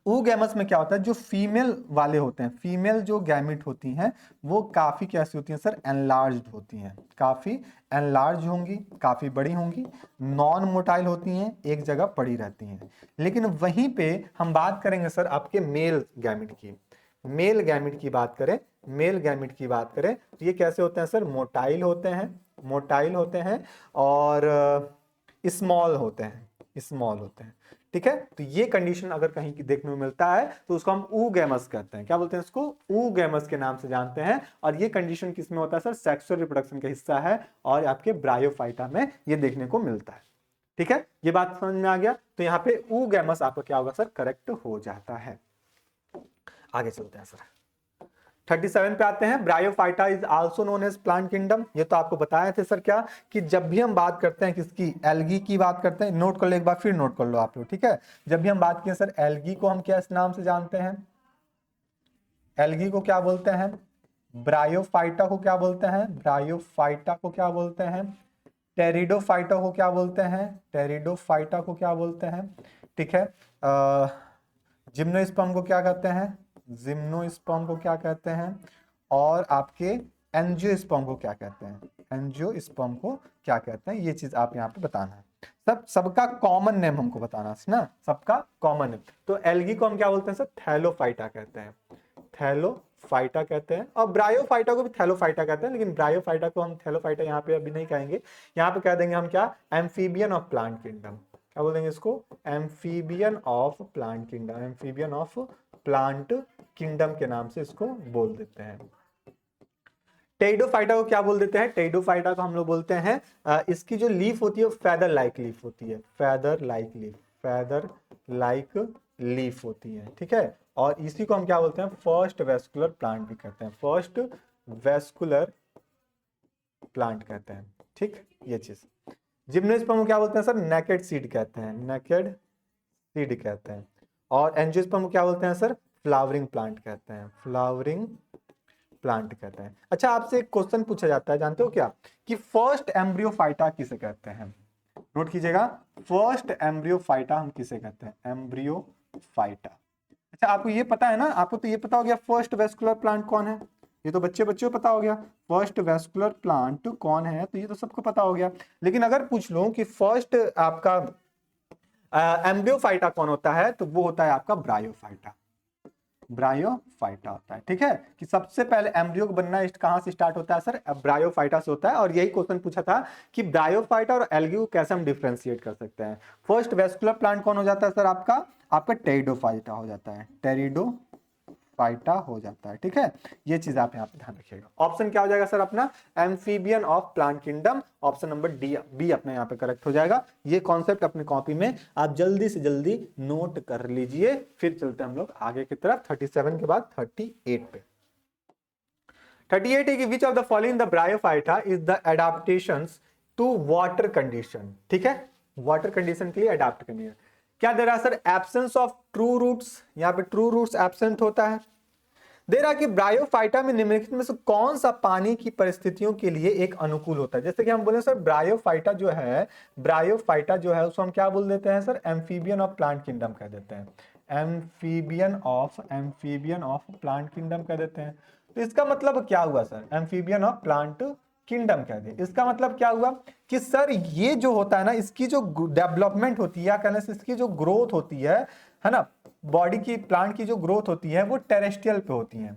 oogamous में क्या होता है, जो फीमेल वाले होते हैं, फीमेल जो गैमिट होती हैं वो काफी कैसी होती हैं सर, एनलार्ज्ड होती हैं, काफी एनलार्ज होंगी, काफी बड़ी होंगी, नॉन मोटाइल होती हैं, एक जगह पड़ी रहती हैं। लेकिन वहीं पे हम बात करेंगे सर आपके मेल गैमिट की, मेल गैमिट की बात करें, मेल गैमिट की बात करें तो ये कैसे होते हैं सर, मोटाइल होते हैं, मोटाइल होते हैं और स्मॉल होते हैं, स्मॉल होते हैं, ठीक है। तो ये कंडीशन अगर कहीं की देखने को मिलता है तो उसको हम ऊगैमस कहते हैं। क्या बोलते हैं इसको, ऊगैमस के नाम से जानते हैं। और ये कंडीशन किसमें होता है सर, सेक्सुअल रिप्रोडक्शन का हिस्सा है और आपके ब्रायोफाइटा में ये देखने को मिलता है, ठीक है। ये बात समझ में आ गया। तो यहाँ पे ऊगैमस आपका क्या होगा सर, करेक्ट हो जाता है। आगे चलते हैं सर, 37 पे आते हैं, Bryophyta is also known as plant kingdom. ये तो आपको बताए थे सर क्या, कि जब भी हम बात करते हैं किसकी, एल्गी की बात करते हैं, नोट कर लो एक बार, फिर नोट कर लो आप लोग, ठीक है। जब भी हम बात किए सर एल्गी को हम क्या इस नाम से जानते हैं, एल्गी को क्या बोलते हैं, ब्रायोफाइटा को क्या बोलते हैं, ब्रायोफाइटा को क्या बोलते हैं, टेरिडोफाइटा को क्या बोलते हैं, टेरिडोफाइटा को क्या बोलते हैं, ठीक है। जिम्नोस्पर्म को क्या कहते हैं, जिम्नोस्पर्म को क्या कहते हैं, और आपके एंजियोस्पर्म को क्या कहते हैं, एंजियोस्पर्म को क्या कहते हैं, ये चीज आप यहाँ पे बताना है। सबका कॉमन नेम हमको बताना है ना, सबका कॉमन नेम। तो एल्गी को हम क्या बोलते हैं सर, थैलोफाइटा कहते हैं, थैलोफाइटा कहते हैं। और ब्रायोफाइटा को भी थैलोफाइटा कहते हैं, लेकिन ब्रायोफाइटा को हम थैलोफाइटा यहाँ पे अभी नहीं कहेंगे, यहाँ पे कह देंगे हम क्या, एम्फीबियन ऑफ प्लांट किंगडम। क्या बोलेंगे इसको, amphibian of plant kingdom, amphibian of plant kingdom के नाम से इसको बोल देते हैं। टेरिडोफाइटा को क्या बोल देते हैं, टेरिडोफाइटा को हम लोग बोलते हैं इसकी जो लीफ होती है वो फेदर लाइक लीफ होती है, feather like leaf, feather like leaf होती है, ठीक है। और इसी को हम क्या बोलते हैं, फर्स्ट वेस्कुलर प्लांट भी कहते हैं, फर्स्ट वेस्कुलर प्लांट कहते हैं, ठीक, ये चीज। जिम्नोस्पर्म को क्या बोलते हैं सर, नेकेड सीड कहते हैं, नेकेड सीड कहते हैं। और एंजियोस्पर्म को क्या बोलते हैं सर, फ्लावरिंग प्लांट कहते हैं, फ्लावरिंग प्लांट कहते हैं। अच्छा, आपसे एक क्वेश्चन पूछा जाता है, जानते हो क्या, कि फर्स्ट एम्ब्रियोफाइटा किसे कहते हैं, नोट कीजिएगा, फर्स्ट एम्ब्रियोफाइटा हम किसे कहते हैं, एम्ब्रियोफाइटा। अच्छा, आपको ये पता है ना, आपको तो ये पता हो गया फर्स्ट वेस्कुलर प्लांट कौन है, ये तो बच्चों को पता हो गया, फर्स्ट वेस्कुलर प्लांट कौन है, तो ये तो सबको पता हो गया। लेकिन अगर पूछ लो कि फर्स्ट आपका एम्ब्रियोफाइटा कौन होता है, तो वो होता है आपका ब्रायोफाइटा, ब्रायोफाइटा होता है, ठीक है। कि सबसे पहले एम्ब्रियो बनना कहां से स्टार्ट होता है सर, ब्रायोफाइटा से होता है। और यही क्वेश्चन पूछा था कि ब्रायोफाइटा और एल्गी को कैसे हम डिफरेंशिएट कर सकते हैं। फर्स्ट वेस्कुलर प्लांट कौन हो जाता है सर, आपका टेरिडोफाइटा हो जाता है, टेरिडोफाइटा फाइटा हो जाता है। ठीक है, ये चीज आप यहाँ पे ध्यान रखिएगा। ऑप्शन क्या हो जाएगा सर अपना, amphibian of plant kingdom, option number D B अपने यहाँ पे करेक्ट हो जाएगा। ये कॉन्सेप्ट अपनी कॉपी में आप जल्दी से जल्दी नोट कर लीजिए। फिर चलते हैं हम लोग आगे की तरफ 37 के बाद 38 पे। 38 है कि which of the following the Bryophyta is the adaptations to water condition. ठीक है, वाटर कंडीशन के लिए अडाप्ट करनी है। क्या दे रहा है sir, absence of true roots, यहाँ पे ट्रू रूट्स एब्सेंट होता है। दे रहा कि ब्रायोफाइटा में निम्नलिखित में से कौन सा पानी की परिस्थितियों के लिए एक अनुकूल होता है। जैसे कि हम बोले सर ब्रायोफाइटा जो है, ब्रायोफाइटा जो है उसको हम क्या बोल देते हैं sir, amphibian of plant kingdom कह देते हैं। एम्फीबियन ऑफ प्लांट किंगडम कह देते हैं। तो इसका मतलब क्या हुआ sir, amphibian of plant kingdom कह दे। इसका मतलब क्या हुआ कि सर ये जो होता है ना, इसकी जो डेवलपमेंट होती है या कहने से इसकी जो ग्रोथ होती है ना, बॉडी की, प्लांट की जो ग्रोथ होती है वो टेरेस्ट्रियल पे होती है।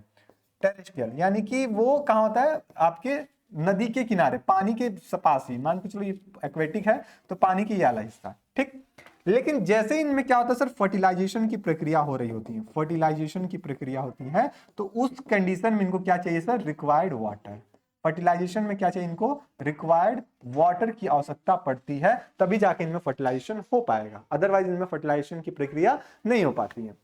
टेरेस्ट्रियल यानी कि वो कहाँ होता है, आपके नदी के किनारे, पानी के पास ही, मान के चलो ये एक्वेटिक है तो पानी की ये वाला हिस्सा। ठीक, लेकिन जैसे ही इनमें क्या होता है सर, फर्टिलाइजेशन की प्रक्रिया हो रही होती है, फर्टिलाइजेशन की प्रक्रिया होती है, तो उस कंडीशन में इनको क्या चाहिए सर, रिक्वायर्ड वाटर। फर्टिलाइजेशन में क्या चाहिए इनको, रिक्वायर्ड वाटर की आवश्यकता पड़ती है, तभी जाके इनमें फर्टिलाइजेशन हो पाएगा, अदरवाइज इनमें फर्टिलाइजेशन की प्रक्रिया नहीं हो पाती है।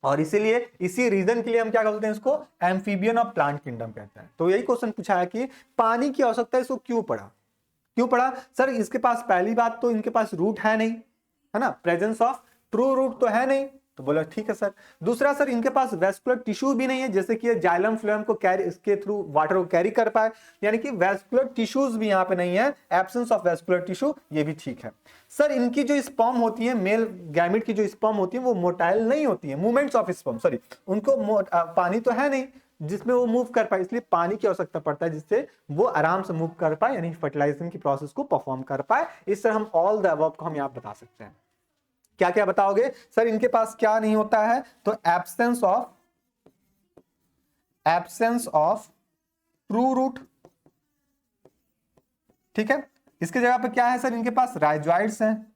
और इसीलिए इसी रीजन के लिए हम क्या बोलते हैं इसको, एम्फीबियन ऑफ प्लांट किंगडम कहते हैं। तो यही क्वेश्चन पूछा है कि पानी की आवश्यकता इसको क्यों पड़ा, क्यों पड़ा सर, इसके पास पहली बात तो इनके पास रूट है नहीं, है ना, प्रेजेंस ऑफ ट्रू रूट तो है नहीं, तो बोला ठीक है सर। दूसरा सर इनके पास वेस्कुलर टिश्यू भी नहीं है, जैसे कि जाइलम फ्लोएम को कैरी, इसके थ्रू वाटर को कैरी कर पाए, यानी कि वेस्कुलर टिश्यूज भी यहाँ पे नहीं है, एब्सेंस ऑफ वेस्कुलर टिश्यू, ये भी ठीक है सर। इनकी जो स्पर्म होती है, मेल गैमेट की जो स्पर्म होती है वो मोटाइल नहीं होती है, मूवमेंट्स ऑफ स्पर्म, सॉरी, उनको पानी तो है नहीं जिसमें वो मूव कर पाए, इसलिए पानी की आवश्यकता पड़ता है जिससे वो आराम से मूव कर पाए, यानी फर्टिलाइजेशन की प्रोसेस को परफॉर्म कर पाए। इस तरह हम ऑल द अबव को हम यहाँ बता सकते हैं। क्या क्या बताओगे सर, इनके पास क्या नहीं होता है, तो एब्सेंस ऑफ ट्रू रूट। ठीक है, इसके जगह पे क्या है सर, इनके पास राइजोइड्स हैं,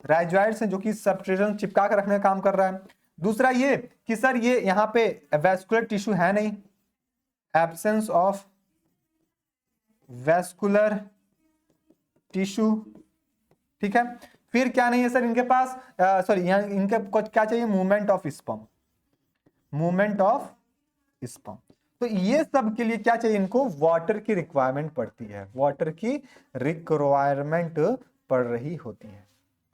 राइजोइड्स हैं जो कि सबस्ट्रेटन चिपका कर रखने का काम कर रहा है। दूसरा ये कि सर ये यहां पे वेस्कुलर टिश्यू है नहीं, एब्सेंस ऑफ वेस्कुलर टिश्यू। ठीक है, फिर क्या नहीं है सर इनके पास, सॉरी यहाँ इनके कुछ क्या चाहिए, movement of sperm, movement of sperm. तो ये सब के लिए क्या चाहिए इनको, वाटर की रिक्वायरमेंट पड़ती है, वाटर की रिक्वायरमेंट पड़ रही होती है।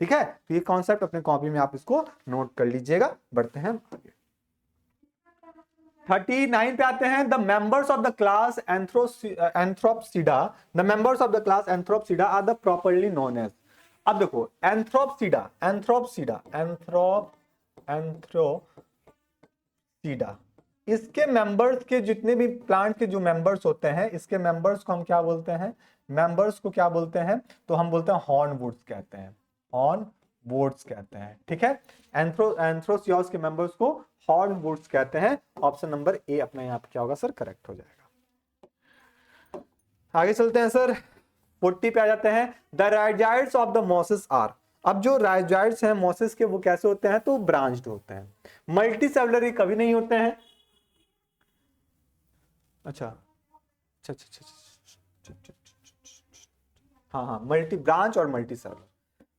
ठीक है, तो ये कॉन्सेप्ट अपने कॉपी में आप इसको नोट कर लीजिएगा। बढ़ते हैं आगे, 39 पे आते हैं। The members of the class Anthopsida, the members of the class Anthopsida are the properly known as. अब देखो एंथ्रोपसीडा, एंथ्रोपसीडा, इसके मेंबर्स के जितने भी प्लांट के जो मेंबर्स होते हैं, इसके मेंबर्स को हम क्या बोलते हैं, मेंबर्स को क्या बोलते हैं, तो हम बोलते हैं हॉर्नवुड्स कहते हैं, हॉर्नवुड्स कहते हैं। ठीक है, एंथ्रोसियोस के मेंबर्स को हॉर्नवुड्स कहते हैं। ऑप्शन नंबर ए अपना यहाँ पे क्या होगा सर, करेक्ट हो जाएगा। आगे चलते हैं सर, 40 पे आ जाते हैं। The rhizoids of the mosses are, अब जो राइजोइड्स हैं मॉसेस के वो कैसे होते हैं, तो ब्रांच्ड होते हैं, मल्टी सेलुलर कभी नहीं होते हैं। अच्छा, हाँ, मल्टी ब्रांच और मल्टी सेलुलर,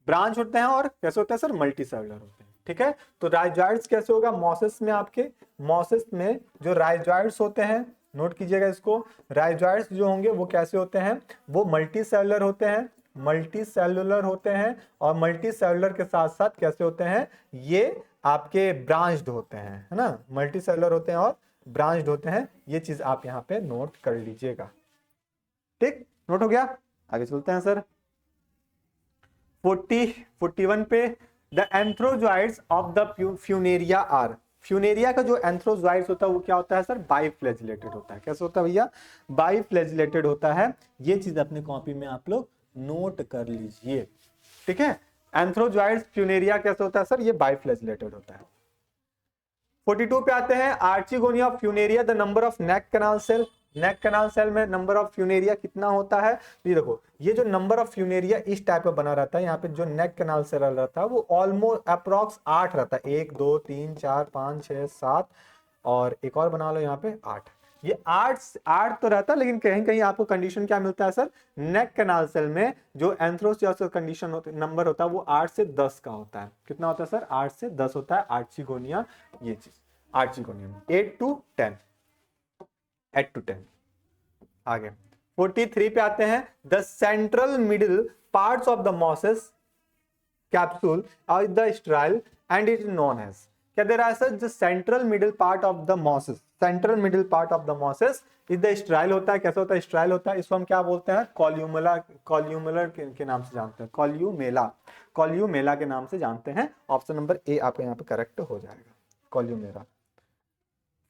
ब्रांच होते हैं और कैसे होते हैं सर, मल्टी सेलुलर होते हैं। ठीक है, तो राइजोइड्स कैसे होगा, मॉसेस में, आपके मॉसेस में जो राइजोइड्स होते हैं, नोट कीजिएगा इसको, राइजोइड्स जो होंगे वो कैसे होते हैं, वो मल्टी सेलुलर होते हैं, मल्टी सेलुलर होते हैं, और मल्टी सेलुलर के साथ साथ कैसे होते हैं, ये आपके ब्रांच्ड होते हैं, है ना, मल्टी सेलुलर होते हैं और ब्रांच्ड होते हैं। ये चीज आप यहाँ पे नोट कर लीजिएगा। ठीक, नोट हो गया। आगे चलते हैं सर, 41 पे। The antherozoids of the Funaria are, Funaria का जो एंथ्रोजोइड्स होता है वो क्या होता है सर, बाइफ्लैजिलेटेड होता है। कैसे होता है भैया, बाइफ्लैजिलेटेड होता है। ये चीज अपने कॉपी में आप लोग नोट कर लीजिए। ठीक है, एंथ्रोजोइड्स फ्यूनेरिया कैसे होता है सर, ये बाइफ्लैजिलेटेड होता है। 42 पे आते हैं, archegonia of Funaria, the number of neck canal cell, neck canal cell में नंबर ऑफ फ्यूनेरिया कितना होता है, ये देखो, ये जो नंबर ऑफ फ्यूनेरिया इस टाइप का बना रहता है, यहाँ पे जो नेक कैनाल सेल रहता है वो ऑलमोस्ट अप्रोक्स 8 रहता है, 1 2 3 4 5 6 7 और एक और बना लो यहाँ पे 8। ये 8 तो रहता है, लेकिन कहीं कहीं आपको कंडीशन क्या मिलता है सर, नेक कैनाल सेल में जो एंथ्रोसियोसिस कंडीशन नंबर होता है वो 8 से 10 का होता है। कितना होता है सर, 8 से 10 होता है आर्चिगोनिया, ये चीज आर्चिगोनियम 8 to 10, 8 to 10। आगे 43 पे आते हैं, the central middle parts of the mosses capsule और the sterile and it is known as, क्या दे रहा है sir, the central middle part of the mosses, central middle part of the mosses is the sterile होता है। कैसे होता है, स्ट्राइल होता है, इसको हम क्या बोलते हैं, कॉल्यूमेला, कॉल्यूमेलर के नाम से जानते हैं, कॉल्यूमेला, कॉल्यूमेला के नाम से जानते हैं। ऑप्शन नंबर ए आपके यहाँ पे करेक्ट हो जाएगा, कॉल्यूमेला।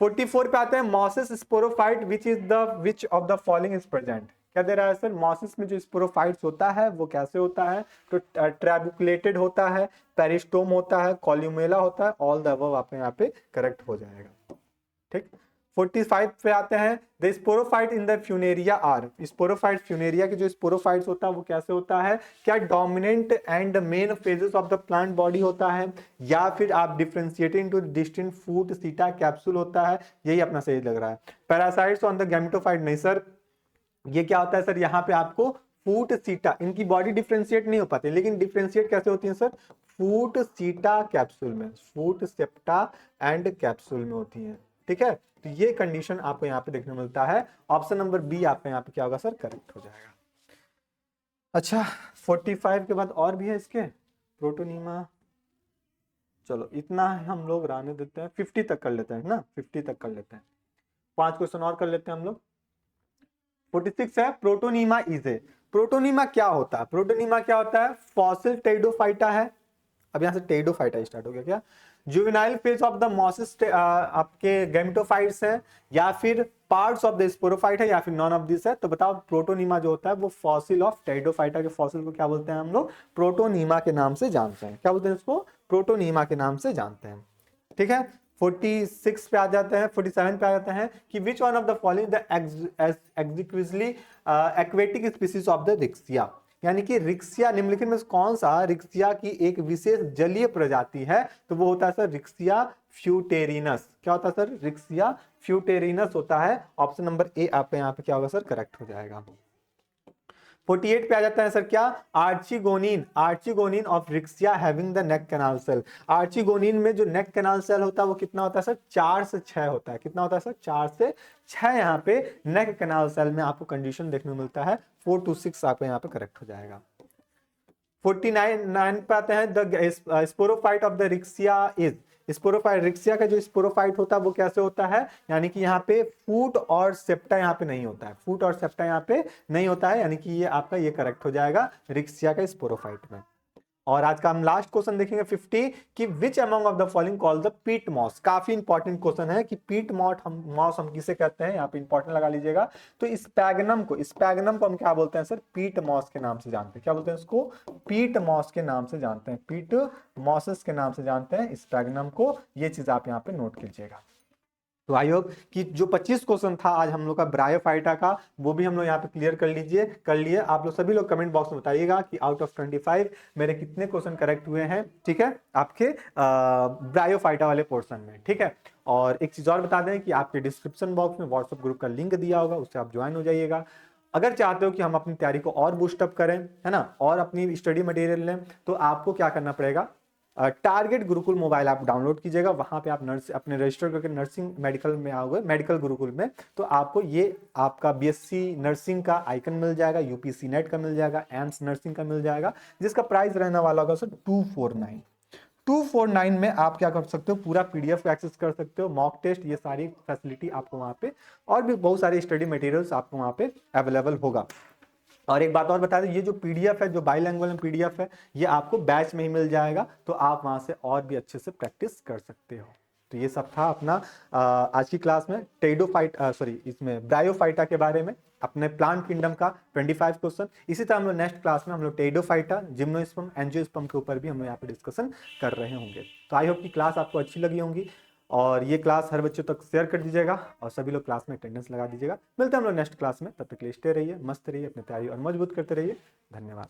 44 पे आते हैं, mosses sporophyte which of the following is present, क्या दे रहा है सर, मॉसेस में जो स्पोरोफाइट्स होता है वो कैसे होता है, तो ट्रैबुकुलेटेड होता है, पेरिस्टोम होता है, कॉल्यूमेला होता है, ऑल द अबव आपके यहाँ पे करेक्ट हो जाएगा। ठीक, 45 पे आते हैं, the sporophyte in the Funaria are, sporophyte Funaria के जो स्पोरोफाइट्स होता है वो कैसे होता है, क्या dominant and main phases of the plant body होता है, या फिर आप डिफरेंशिएटिंग टू डिस्टिंक्ट फूट सीटा कैप्सूल होता है, यही अपना सही लग रहा है। पैरासाइट्स ऑन द गैमेटोफाइट, नहीं सर, ये क्या होता है सर, यहाँ पे आपको फूट सीटा, इनकी बॉडी डिफरेंशिएट नहीं हो पाती, लेकिन डिफरेंशिएट कैसे होती है सर, फूट सीटा कैप्सूल में, फूट सेप्टा एंड कैप्सूल में होती है। ठीक है, तो ये कंडीशन आपको यहाँ पे देखने मिलता है। ऑप्शन नंबर बी आपका यहाँ पे क्या होगा सर, करेक्ट हो जाएगा। अच्छा, 45 के बाद और भी है इसके, प्रोटोनीमा, चलो इतना हम लोग रहने देते हैं, 50 तक कर लेते हैं ना, 50 तक कर लेते हैं, 5 क्वेश्चन और कर लेते हैं हम लोग। 46 है, प्रोटोनीमा इजे, प्रोटोनीमा क्या होता है, प्रोटोनीमा क्या होता है, फॉसिल टेरिडोफाइटा है, अब यहां से टेरिडोफाइटा स्टार्ट हो गया क्या, juvenile phase of the mosses आपके गैमेटोफाइट्स है, या फिर पार्ट्स ऑफ द स्पोरोफाइट है, या फिर नॉन ऑफ दिस है, तो बताओ प्रोटोनीमा जो होता है वो फॉसिल ऑफ टेरिडोफाइटा के फॉसिल को क्या बोलते हैं हम लोग, प्रोटोनीमा के नाम से जानते हैं, क्या बोलते हैं इसको, प्रोटोनीमा के नाम से जानते हैं। ठीक है, 46 पे आ जाते हैं, 47 पे आ जाते हैं कि which one of the following the exclusively aquatic species of the Riccia, यानी कि रिक्सिया निम्नलिखित में कौन सा रिक्सिया की एक विशेष जलीय प्रजाति है, तो वो होता है सर रिक्सिया फ्यूटेरिनस, क्या होता है सर, रिक्सिया फ्यूटेरिनस होता है। ऑप्शन नंबर ए आपके यहाँ पे क्या होगा सर, करेक्ट हो जाएगा। 48 पे आ जाता है सर क्या, archegonium, archegonium of Riccia having the neck canal cell, archegonium में जो नेक कैनाल सेल होता है वो कितना होता है सर, 4 से 6 होता है, कितना होता है सर, 4 से 6 यहाँ पे नेक कैनाल सेल में आपको कंडीशन देखने को मिलता है। 4 to 6 आपको यहाँ पे करेक्ट हो जाएगा। 49 पे आते हैं, the sporophyte of the Riccia is, sporophyte, Riccia का जो स्पोरोफाइट होता है वो कैसे होता है, यानी कि यहाँ पे फूट और सेप्टा यहाँ पे नहीं होता है, फूट और सेप्टा यहाँ पे नहीं होता है, यानी कि ये आपका ये करेक्ट हो जाएगा रिक्सिया का स्पोरोफाइट में। और आज का हम लास्ट क्वेश्चन देखेंगे 50 कि which among of the following call the peat moss, काफी इंपॉर्टेंट क्वेश्चन है कि पीट मॉस हम किसे कहते हैं, यहाँ पे इंपॉर्टेंट लगा लीजिएगा। तो स्पैगनम को हम क्या बोलते हैं सर, पीट मॉस के नाम से जानते हैं, क्या बोलते हैं इसको, पीट मॉस के नाम से जानते हैं, पीट मॉसेस के नाम से जानते हैं स्पैगनम को, ये चीज आप यहाँ पे नोट कीजिएगा। तो आई होप कि जो 25 क्वेश्चन था आज हम लोग का ब्रायोफाइटा का, वो भी हम लोग यहाँ पे क्लियर कर लिए। आप लोग सभी लोग कमेंट बॉक्स में बताइएगा कि आउट ऑफ 25 मेरे कितने क्वेश्चन करेक्ट हुए हैं, ठीक है, आपके ब्रायोफाइटा वाले पोर्शन में। ठीक है, और एक चीज और बता दें कि आपके डिस्क्रिप्शन बॉक्स में व्हाट्सएप ग्रुप का लिंक दिया होगा, उससे आप ज्वाइन हो जाइएगा। अगर चाहते हो कि हम अपनी तैयारी को और बूस्टअप करें, है ना, और अपनी स्टडी मटेरियल लें, तो आपको क्या करना पड़ेगा, target Gurukul mobile app download कीजिएगा, वहां पे आप अपने रजिस्टर करके नर्सिंग मेडिकल में आओगे, मेडिकल गुरुकुल में, तो आपको ये आपका बीएससी नर्सिंग का आइकन मिल जाएगा, यूपीसी नेट का मिल जाएगा, एम्स नर्सिंग का मिल जाएगा, जिसका प्राइस रहने वाला होगा सर 249 में आप क्या कर सकते हो, पूरा पीडीएफ को एक्सेस कर सकते हो, मॉक टेस्ट, ये सारी फैसिलिटी आपको वहां पे, और भी बहुत सारे स्टडी मटेरियल्स आपको वहां पे अवेलेबल होगा। और एक बात और बता दें, ये जो पीडीएफ है, जो बाइलैंग्वेज में पीडीएफ है, ये आपको बैच में ही मिल जाएगा, तो आप वहां से और भी अच्छे से प्रैक्टिस कर सकते हो। तो ये सब था अपना आज की क्लास में इसमें ब्रायोफाइटा के बारे में, अपने प्लांट किंगडम का 25 क्वेश्चन। इसी तरह हम लोग नेक्स्ट क्लास में हम लोग टेरिडोफाइटा, जिम्नोस्पर्म, एंजियोस्पर्म के ऊपर भी हम लोग यहाँ पे डिस्कशन कर रहे होंगे। तो आई होप की क्लास आपको अच्छी लगी होंगी, और ये क्लास हर बच्चों तक शेयर कर दीजिएगा, और सभी लोग क्लास में अटेंडेंस लगा दीजिएगा। मिलते हैं हम लोग नेक्स्ट क्लास में, तब तक के लिए स्टे रहिए, मस्त रहिए, अपनी तैयारी और मजबूत करते रहिए। धन्यवाद।